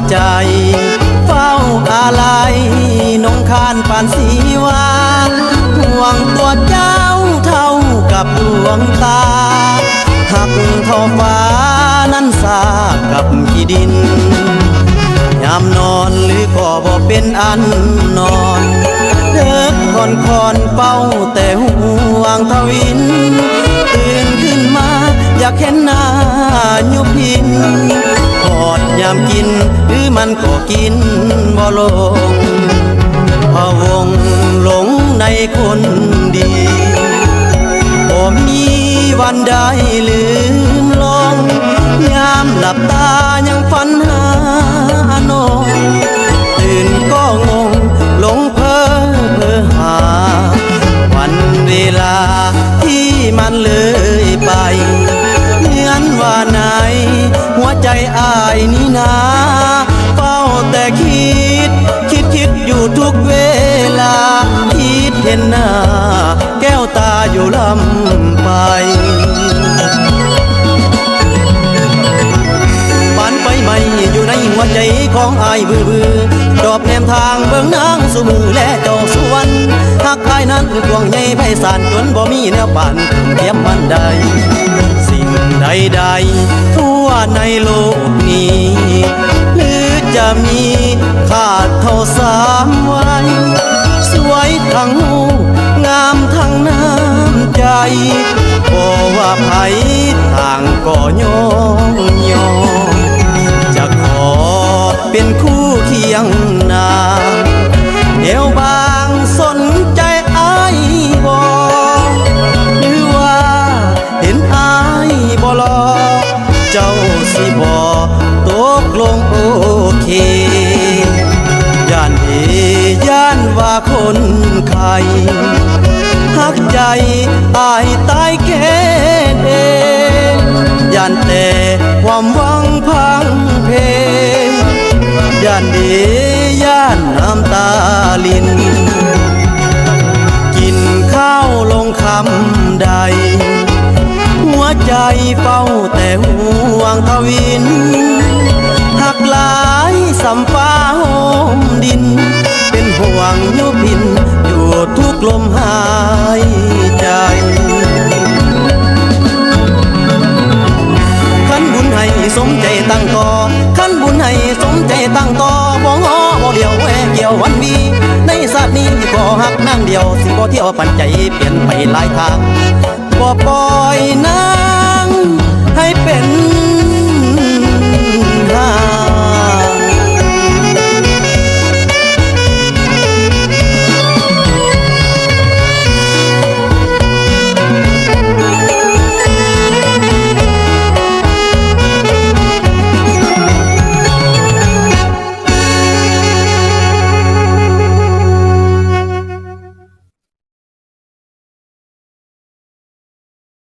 ใจเฝ้าอะไรนงคานปานสีวาห่วงตัวเจ้าเท่ากับดวงตาหักทอฟ้านั้นสากับขี้ดินยามนอนหรือก็บ่เป็นอันนอนเลิกคอนเป้าแต่ห่วงทวินตื่นขึ้นมาอยากเห็นหน้ายุพินกอดยามกินหรือมันก็กินบ่ลงพะวงหลงในคนดีบ่มีวันใดลืมลงยามหลับตายังฝันหาน้องตื่นก็งงหลงเพ้อหาวันเวลาที่มันเลยไปเหมือนว่าไหนหัวใจอ้ายนี่นาเฝ้าแต่คิดอยู่ทุกเวลาคิดเห็นหน้าแก้วตาอยู่ลำไปบ้านไฟไหม้อยู่ในหัวใจของอ้ายบื้อดอกแนมทางเบื้องนางสู่มือและเจ้าสวนหักอ้ายนั้นดวงใหญ่ไพศาลจนบ่มีแนวป่านเทียมมันใดสิ่งใดทั่วในโลกนี้หรือจะมีค่าเท่าสามวัยสวยทั้งหูงามทั้งน้ำใจบ่ว่าไผต่างก็ยอจะขอเป็นคู่เคียงนางเอวบางสนใจอ้ายบ่หรือว่าเห็นอ้ายบ่หลอกเจ้าสิบ่ตกลงโอเคย่านว่าคนไข้หักใจอ้ายตายแค่เองย่านแต่ความหวังพังเพย่านย่านน้ำตาลินกินข้าวลงคำใดหัวใจเฝ้าแต่ห่วงทวินหักหลายสัมฟ้าโหมดินเป็นห่วงยุพินอยู่ทุกลมหายใจขันบุญให้สมใจตั้งต่อขันบุญให้สมใจตั้งต่อบ่งอบ่เดียวแหวกเกี่ยววันวีในศาสตร์นี้ก็หักนางเดียวสิบ่เที่ยวปันใจเปลี่ยนไปหลายทางบ่ปล่อยนะ